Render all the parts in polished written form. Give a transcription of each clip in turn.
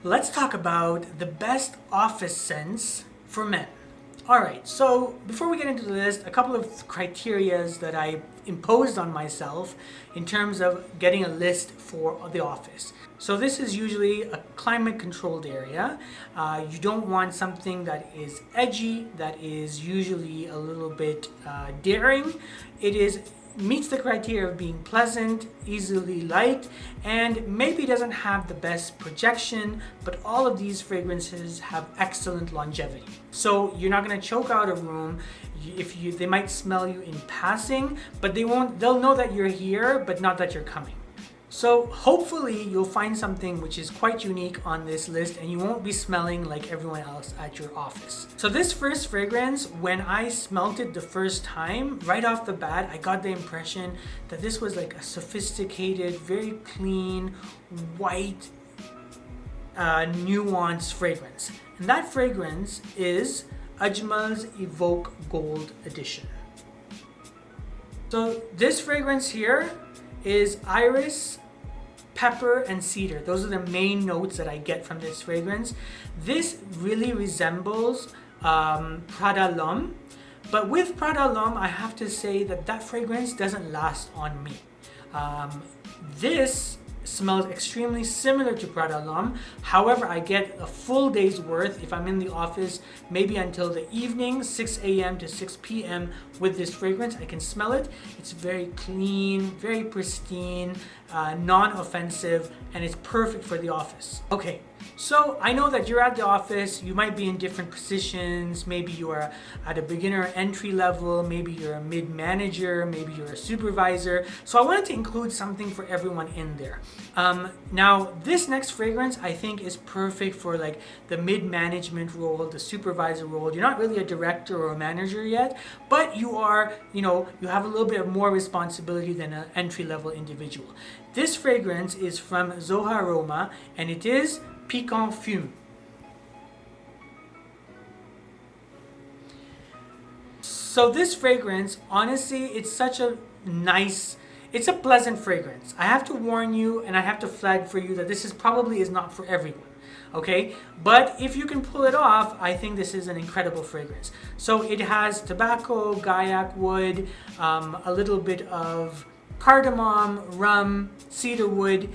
Let's talk about the best office scents for men. Alright, so before we get into the list, a couple of criterias that I imposed on myself in terms of getting a list for the office. So this is usually a climate controlled area. You don't want something that is edgy, that is usually a little bit daring. It meets the criteria of being pleasant, easily liked, and maybe doesn't have the best projection, but all of these fragrances have excellent longevity. So you're not going to choke out a room. They might smell you in passing, but they'll know that you're here, but not that you're coming. So hopefully you'll find something which is quite unique on this list and you won't be smelling like everyone else at your office. So this first fragrance, when I smelt it the first time, right off the bat, I got the impression that this was like a sophisticated, very clean, white, nuanced fragrance. And that fragrance is Ajmal's Evoke Gold Edition. So this fragrance here is iris, pepper, and cedar. Those are the main notes that I get from this fragrance. This really resembles Prada L'Homme, but with Prada L'Homme, I have to say that fragrance doesn't last on me. This smells extremely similar to Prada L'Homme. However, I get a full day's worth if I'm in the office, maybe until the evening, 6 a.m. to 6 p.m. with this fragrance. I can smell it. It's very clean, very pristine, non-offensive, and it's perfect for the office. Okay, so I know that you're at the office, you might be in different positions, maybe you are at a beginner entry level, maybe you're a mid-manager, maybe you're a supervisor. So I wanted to include something for everyone in there. Now, this next fragrance I think is perfect for like the mid-management role, the supervisor role. You're not really a director or a manager yet, but you are, you have a little bit more responsibility than an entry-level individual. This fragrance is from Zoha Aroma and it is Piquant Fumes. So this fragrance, honestly, it's a pleasant fragrance. I have to warn you and I have to flag for you that this probably is not for everyone. Okay, but if you can pull it off, I think this is an incredible fragrance. So it has tobacco, gaiac wood, a little bit of cardamom, rum, cedar wood,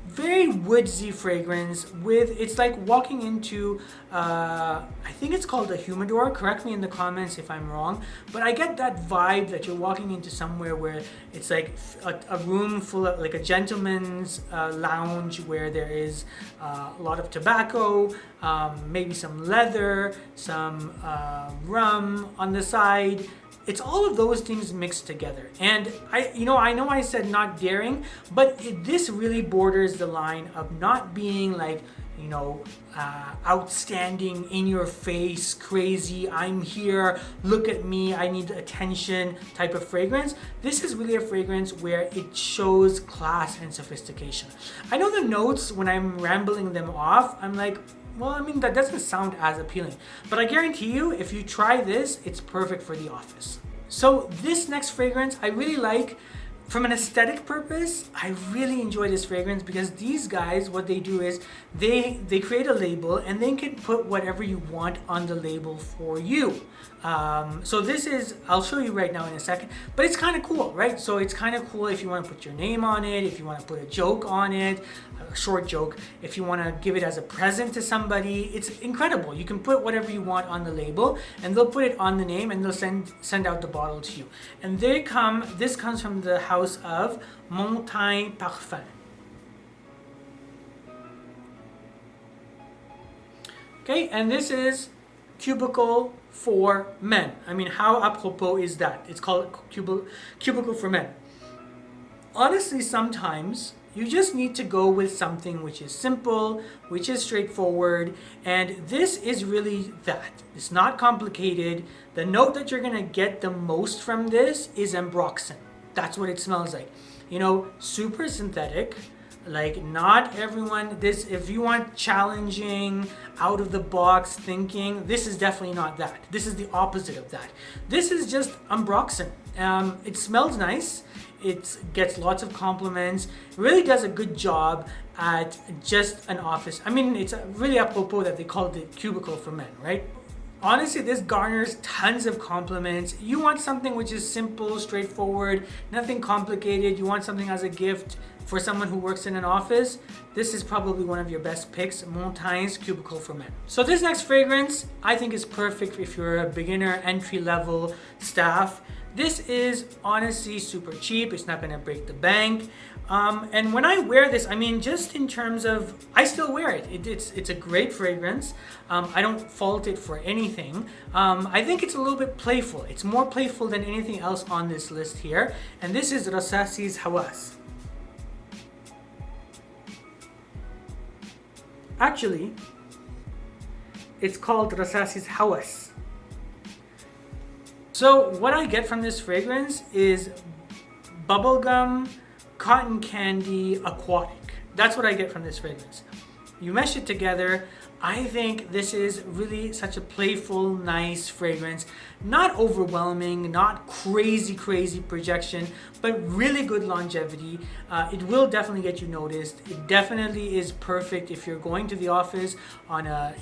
very woodsy fragrance it's like walking into, I think it's called a humidor, correct me in the comments if I'm wrong, but I get that vibe that you're walking into somewhere where it's like a room full of, like a gentleman's lounge where there is a lot of tobacco, maybe some leather, some rum on the side. It's all of those things mixed together. And I know I said not daring, but this really borders the line of not being like, outstanding, in your face, crazy, I'm here, look at me, I need attention type of fragrance. This is really a fragrance where it shows class and sophistication. I know the notes, when I'm rambling them off, I'm like, well, that doesn't sound as appealing. But I guarantee you, if you try this, it's perfect for the office. So this next fragrance, I really like. From an aesthetic purpose, I really enjoy this fragrance because these guys, what they do is they create a label and they can put whatever you want on the label for you. So this is, I'll show you right now in a second, but it's kind of cool, right? So it's kind of cool if you want to put your name on it, if you want to put a joke on it, a short joke, if you want to give it as a present to somebody. It's incredible. You can put whatever you want on the label and they'll put it on the name and they'll send out the bottle to you. And this comes from the house of MONT Parfum. Okay, and this is Cubicle for Men. How apropos is that? It's called Cubicle for Men. Honestly, sometimes you just need to go with something which is simple, which is straightforward, and this is really that. It's not complicated. The note that you're gonna get the most from this is ambroxan. That's what it smells like. Super synthetic. Like, not everyone, if you want challenging, out of the box thinking, this is definitely not that. This is the opposite of that. This is just ambroxan. It smells nice. It gets lots of compliments. It really does a good job at just an office. I mean, it's really apropos that they called it cubicle for men, right? Honestly, this garners tons of compliments. You want something which is simple, straightforward, nothing complicated. You want something as a gift for someone who works in an office. This is probably one of your best picks, MONT's Cubicle for Men. So this next fragrance, I think is perfect if you're a beginner, entry-level staff. This is honestly super cheap. It's not gonna break the bank. And when I wear this, I mean, just in terms of, I still wear it. It's a great fragrance. I don't fault it for anything. I think it's a little bit playful. It's more playful than anything else on this list here. And this is Rassasi's Hawas. Actually, it's called Rassasi's Hawas. So what I get from this fragrance is bubblegum, cotton candy, aquatic. That's what I get from this fragrance. You mesh it together. I think this is really such a playful, nice fragrance. Not overwhelming, not crazy projection, but really good longevity. It will definitely get you noticed. It definitely is perfect if you're going to the office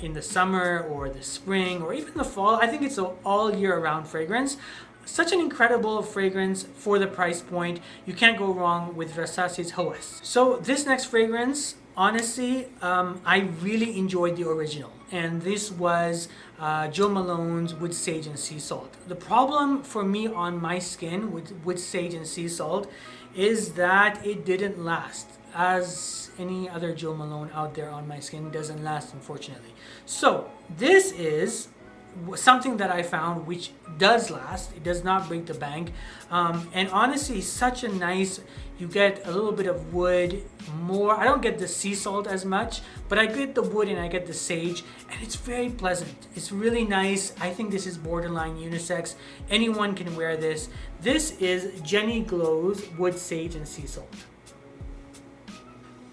in the summer or the spring or even the fall. I think it's an all year round fragrance. Such an incredible fragrance for the price point. You can't go wrong with Rassasi's Hawas. So this next fragrance, honestly, I really enjoyed the original, and this was Jo Malone's Wood Sage and Sea Salt. The problem for me on my skin with Wood Sage and Sea Salt is that it didn't last, as any other Jo Malone out there on my skin doesn't last, unfortunately. So this is something that I found which does last. It does not break the bank, and honestly, such a nice, you get a little bit of wood more. I don't get the sea salt as much, but I get the wood and I get the sage, and it's very pleasant. It's really nice. I think this is borderline unisex. Anyone can wear this. This is Jenny Glow's Wood Sage and Sea Salt.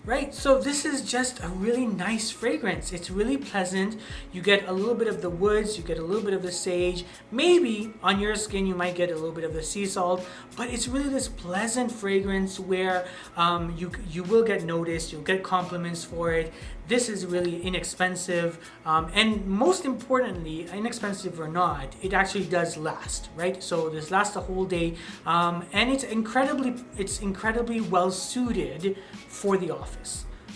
Right, so this is just a really nice fragrance. It's really pleasant. You get a little bit of the woods, you get a little bit of the sage. Maybe on your skin you might get a little bit of the sea salt, but it's really this pleasant fragrance where you will get noticed, you'll get compliments for it. This is really inexpensive, and most importantly, inexpensive or not, it actually does last, right? So this lasts a whole day, and it's incredibly well suited for the office.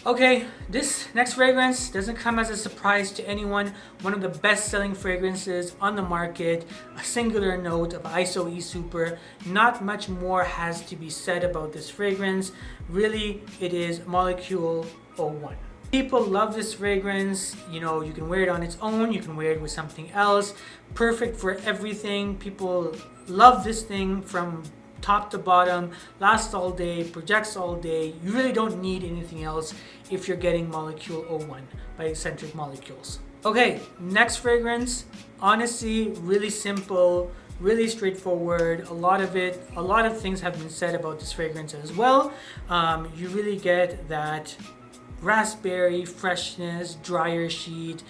Okay, this next fragrance doesn't come as a surprise to anyone. One of the best-selling fragrances on the market, a singular note of ISO E Super. Not much more has to be said about this fragrance. Really, it is Molecule 01. People love this fragrance. You know, you can wear it on its own, you can wear it with something else. Perfect for everything. People love this thing from top to bottom, lasts all day, projects all day. You really don't need anything else if you're getting Molecule 01 by Eccentric Molecules. Okay, next fragrance, honestly, really simple, really straightforward. A lot of things have been said about this fragrance as well. You really get that raspberry freshness, dryer sheet,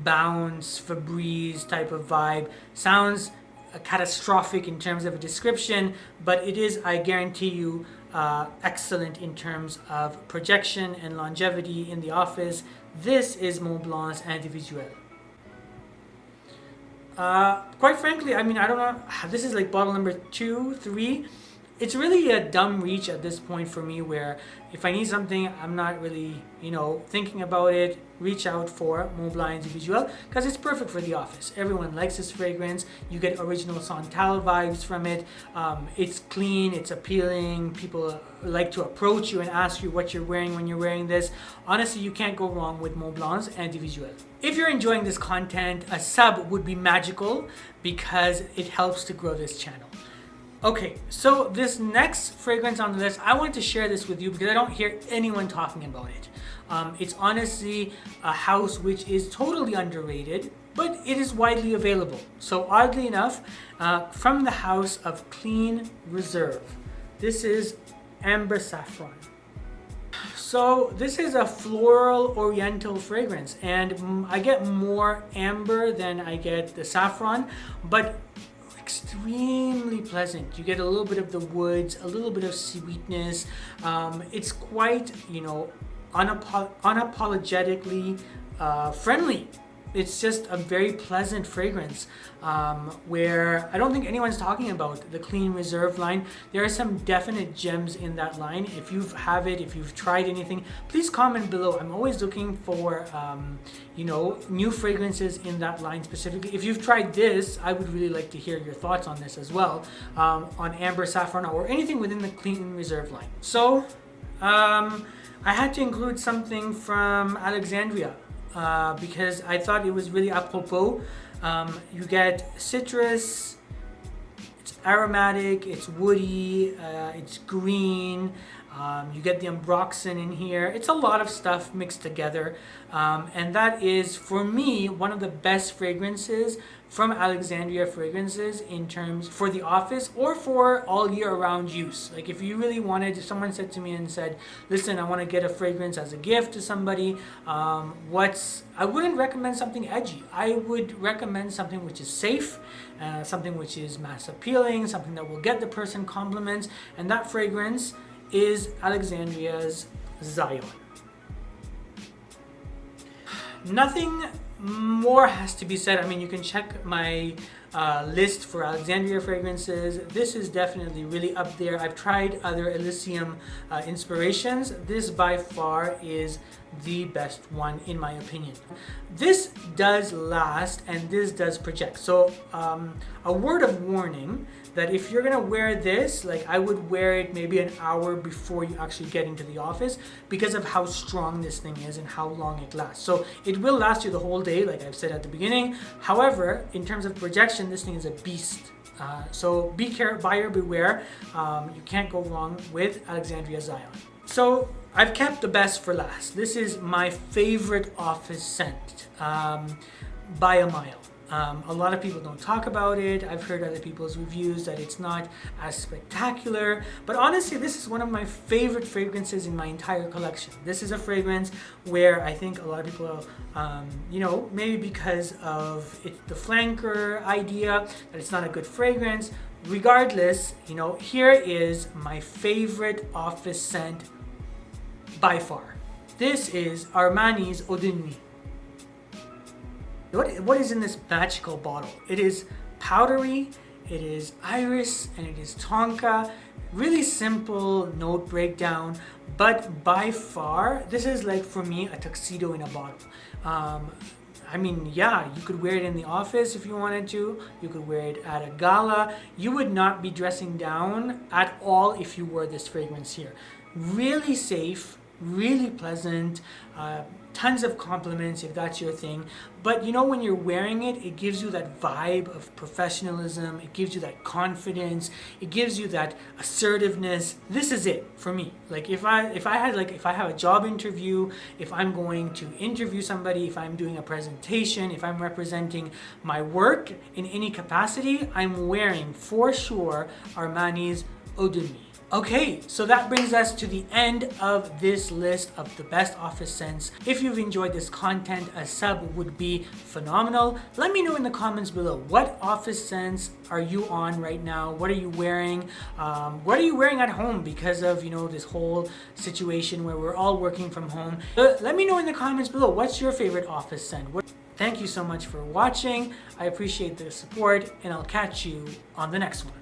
bounce, Febreze type of vibe. Sounds catastrophic in terms of a description, but it is, I guarantee you, excellent in terms of projection and longevity in the office. This is Montblanc's Individuel. Quite frankly, I mean, I don't know, this is like bottle number 2, 3. It's really a dumb reach at this point for me, where if I need something, I'm not really, thinking about it, reach out for Montblanc Individuel, because it's perfect for the office. Everyone likes this fragrance. You get original Santal vibes from it. It's clean, it's appealing. People like to approach you and ask you what you're wearing when you're wearing this. Honestly, you can't go wrong with Montblanc's Individuel. If you're enjoying this content, a sub would be magical because it helps to grow this channel. Okay, so this next fragrance on the list, I wanted to share this with you because I don't hear anyone talking about it. It's honestly a house which is totally underrated, but it is widely available. So oddly enough, from the house of Clean Reserve, this is Amber Saffron. So this is a floral oriental fragrance, and I get more amber than I get the saffron, but extremely pleasant. You get a little bit of the woods, a little bit of sweetness. It's quite, unapologetically friendly. It's just a very pleasant fragrance where I don't think anyone's talking about the Clean Reserve line. There are some definite gems in that line. If you have it, if you've tried anything, please comment below. I'm always looking for new fragrances in that line specifically. If you've tried this, I would really like to hear your thoughts on this as well, on Amber Saffron or anything within the Clean Reserve line. So I had to include something from Alexandria. Because I thought it was really apropos. You get citrus, it's aromatic, it's woody, it's green, you get the ambroxan in here. It's a lot of stuff mixed together, and that is, for me, one of the best fragrances from Alexandria Fragrances in terms for the office or for all year round use. Like if you really wanted, if someone said to me and said, listen, I want to get a fragrance as a gift to somebody, I wouldn't recommend something edgy. I would recommend something which is safe, something which is mass appealing, something that will get the person compliments, and that fragrance is Alexandria's Zion. Nothing more has to be said. I mean, you can check my list for Alexandria fragrances. This is definitely really up there. I've tried other Elysium inspirations. This by far is the best one in my opinion. This does last and this does project. So a word of warning that if you're gonna wear this, like I would wear it maybe an hour before you actually get into the office because of how strong this thing is and how long it lasts. So it will last you the whole day, like I've said at the beginning. However, in terms of projection, this thing is a beast. So be careful, buyer beware. You can't go wrong with Alexandria Zion. So I've kept the best for last. This is my favorite office scent by a mile. A lot of people don't talk about it. I've heard other people's reviews that it's not as spectacular, but honestly, this is one of my favorite fragrances in my entire collection. This is a fragrance where I think a lot of people, maybe because of the flanker idea, that it's not a good fragrance. Regardless, here is my favorite office scent by far. This is Armani's Eau de Nuit. What is in this magical bottle? It is powdery, it is iris, and it is tonka. Really simple note breakdown, but by far, this is like for me a tuxedo in a bottle. I mean, yeah, you could wear it in the office if you wanted to. You could wear it at a gala. You would not be dressing down at all if you wore this fragrance here. Really safe, really pleasant, tons of compliments if that's your thing. But when you're wearing it, it gives you that vibe of professionalism. It gives you that confidence. It gives you that assertiveness. This is it for me. Like if I have a job interview, if I'm going to interview somebody, if I'm doing a presentation, if I'm representing my work in any capacity, I'm wearing for sure Armani's Eau de Nuit. Okay, so that brings us to the end of this list of the best office scents. If you've enjoyed this content, a sub would be phenomenal. Let me know in the comments below, what office scents are you on right now? What are you wearing? What are you wearing at home because of, this whole situation where we're all working from home? Let me know in the comments below, what's your favorite office scent? Thank you so much for watching. I appreciate the support, and I'll catch you on the next one.